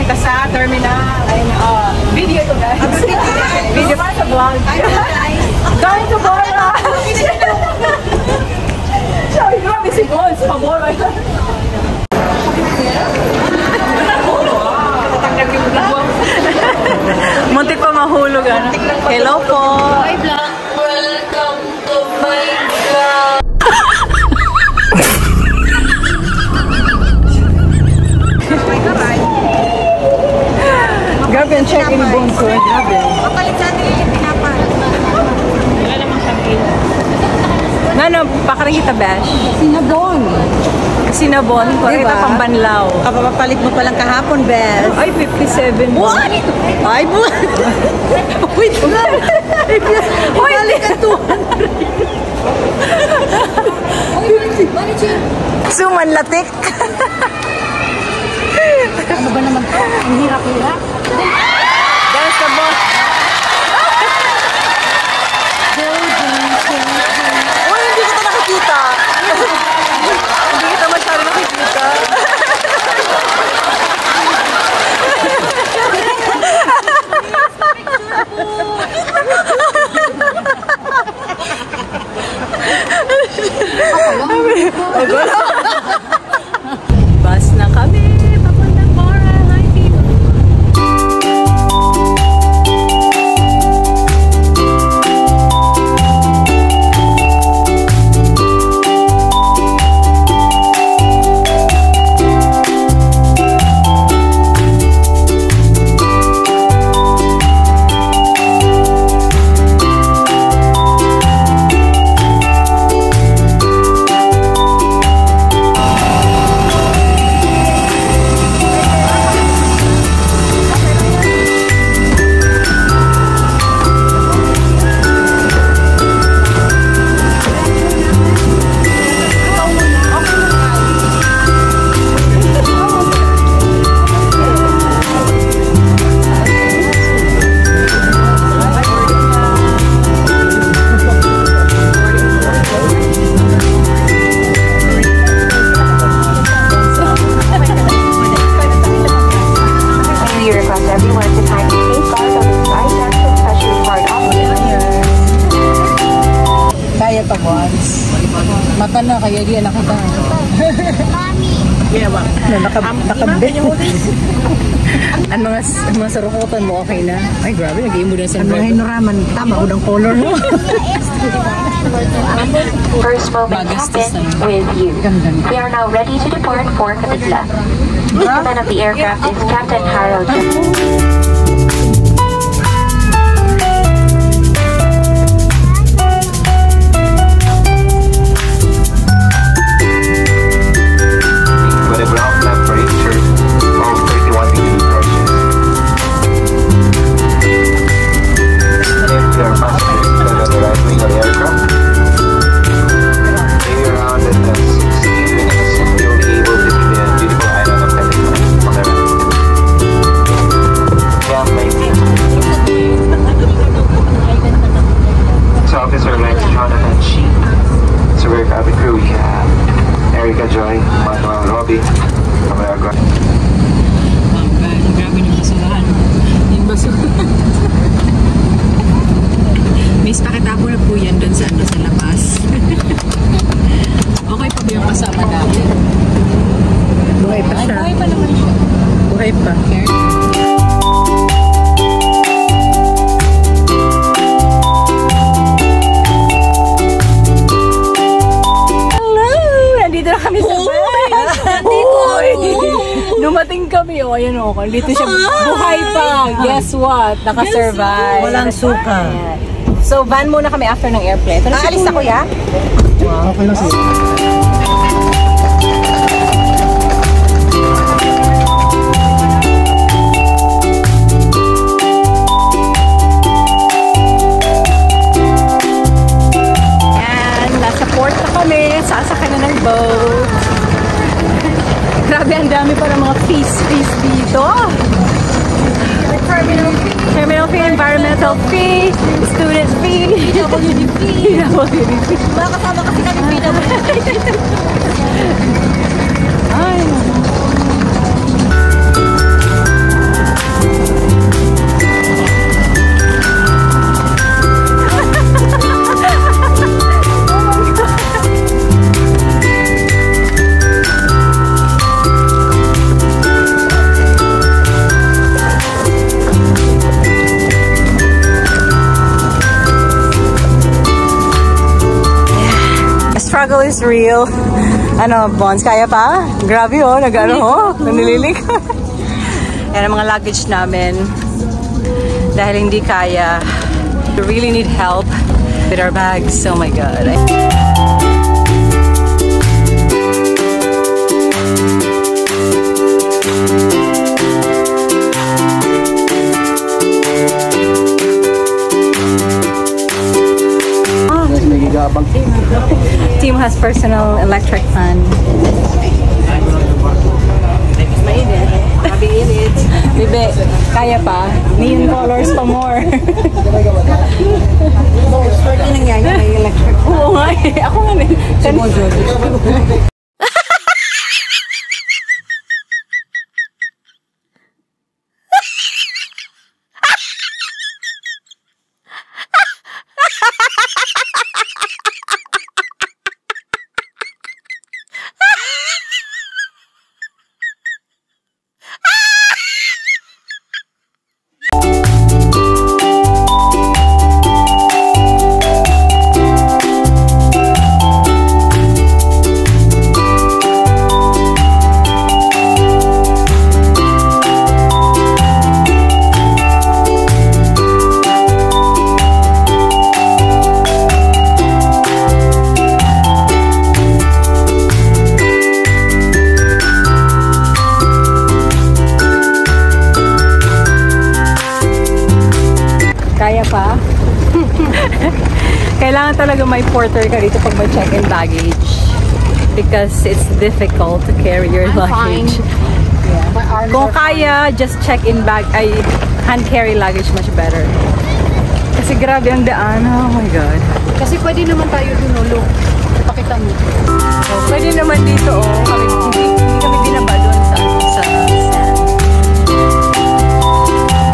Dito sa terminal. Ayun, video to guys. Video pa sa vlog. Going to Bora! Sabi, grabe si Gons. Pabora. Muntik pa mahulog. Hello po. Hi vlog. Welcome to my vlog. Grabe ang check in yung ko. Grabe. Papalit sa atin yung pinapal. Wala namang sabihin. Ano, pakarang kita bash? Sinabon. Sinabon ko. Diba? Ito pambanlaw. Kapapalit mo palang kahapon, Beth. Ay, 57. What? Ay, what? Wait nga. Ibalik ka 200. Sumanlatik. Ano ba naman ito? Ang hirap-hirap. Dance the boss. Uy, hindi kita nakikita. Hindi kita masyado nakikita. Bus na kami. Papuntang Bora. Hi, people. Mata na, kaya di nakita. Yeah, nakabit. Ang mga sarukutan mo, okay na? Ay, grabe, nag-iim mo na sa mga hinuraman, tama ko ng color mo. First moment happen with you. We are now ready to depart for Canigla. The captain of the aircraft is Captain Harold. Miss, pakita ko na po yan dun sa labas. Okay pa ba yung kasama namin? Buhay pa siya. Buhay pa naman siya. Buhay pa. Hello! Nandito na kami sa bahay. Dumating kami. O, ayan o. Dito siya. Buhay pa. Guess what? Nakasurvive. Walang suka. So, van muna kami after ng airplane. Aalis ako, ya? Wow. Okay lang siya. And, nasa port na kami. Sasakay na ng boat. Grabe, ang dami pa ng mga fees dito. Terminal fee, environmental fee, student fee, PWD fee. Mga kasama kasi kami PWD. Ay, is real. Ano, Bons, kaya pa? Grabe oh, nanililig. Yan ang mga luggage namin. Dahil hindi kaya, we really need help with our bags. Oh my God. Team has personal electric fan. Mainit. Sabi init. Bibe, kaya pa? Neon colors pa more. Ano nangyayari may electric? Oo nga eh. Ako nga eh. Kailangan talaga may porter ka dito pag may check-in baggage because it's difficult to carry your luggage. Yeah. Kung kaya, just check-in bag, ay hand carry luggage much better. Kasi grabe ang daan. Oh my God. Kasi pwede naman tayo dunulong. Pakita mo. Oh, pwede naman dito oh. Hindi kami binaba doon sa sand.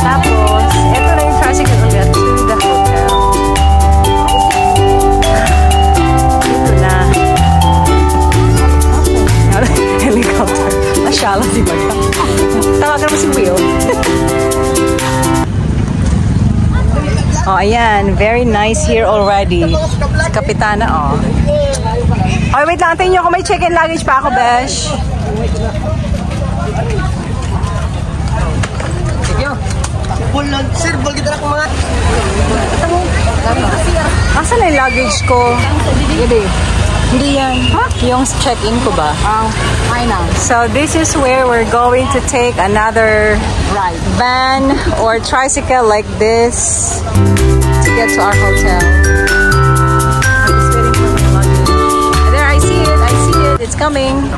Tapos, eto na yung tricycle ulit to the hotel. Helicopter. Masyala si Baga. Tawagan mo si Will. Oh, ayan. Very nice here already. Si Kapitana, oh. Okay, wait lang. Tingnan nyo kung may check-in luggage pa ako, Besh. Sir, bol kita na kumangat. Asan na yung luggage ko? Hindi yan. Huh? Yung check-in ko ba? I know. So this is where we're going to take another van or tricycle like this to get to our hotel. I'm just waiting for my luggage. There, I see it. It's coming.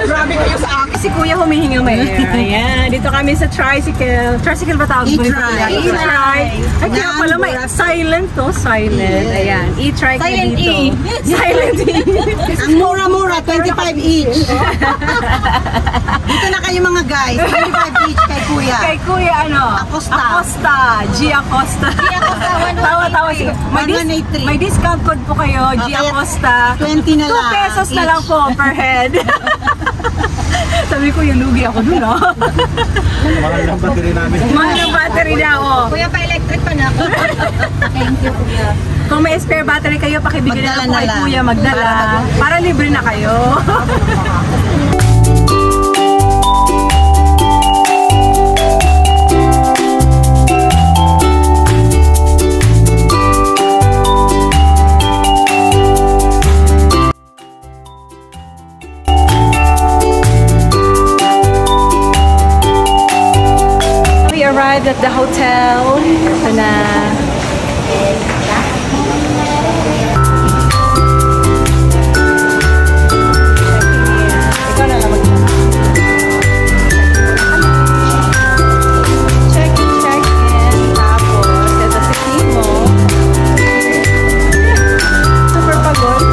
Grabe kayo sa akin. Si Kuya humihinga may air. Ayan, dito kami sa tricycle. Tricycle ba tawag? E-trike. Ay, kaya pala may silent to. Silent. Ayan, e-trike na dito. Silent E. Ang mura-mura, 25 each. Dito na kayo mga guys. 25 each kay Kuya. Kay Kuya ano? Acosta. G Acosta. Tawa-tawa si may discount code po kayo. G Acosta. 20 na lang. 2 pesos na lang po per head. Sabi ko, yung lugi ako dun, oh. Mahal ng battery namin. Mahal ng battery na, oh. Kuya, pa-electric pa na ako. Thank you, Kuya. Kung may spare battery kayo, pakibigyan na lang po kay Kuya magdala. Para libre na kayo. Arrived at the hotel. Ito na. Ikaw na lang check-in. Tapos, ito si Timo. Super pagod.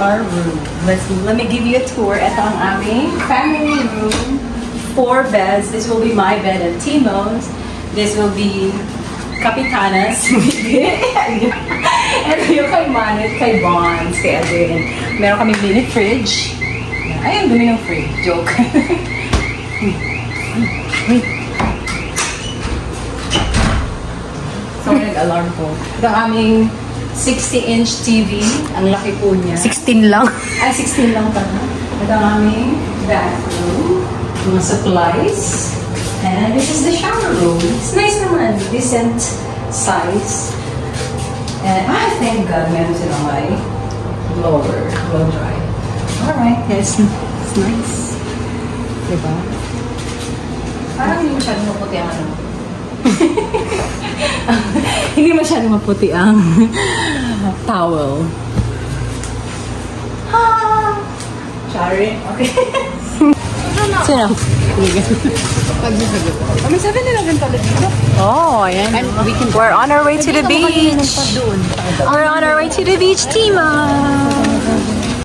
our room. Let me give you a tour. Ito ang aming family room. 4 beds. This will be my bed and Timo's. This will be Kapitana's. Ito yung kay Manit, kay Bonds, kay Adrian. Meron kaming mini fridge. Ayun, dumi ng fridge. Joke. Wait. So, nag-alarm po. Ito ang aming 60-inch TV. Ang laki po niya. 16 lang. Ay, 16 lang pala. Ito ang aming bathroom. Mga supplies. And this is the shower room. It's nice naman. Decent size. And thank God, meron silang may blower. Blow dry. Alright, yes. It's nice. Diba? Parang hindi masyadong maputi ang ano. Hindi masyadong maputi ang towel. Sorry. Okay. Sino? May 7-Eleven pala dito. Oh, ayan. We're on our way to the beach. We're on our way to the beach, Timo.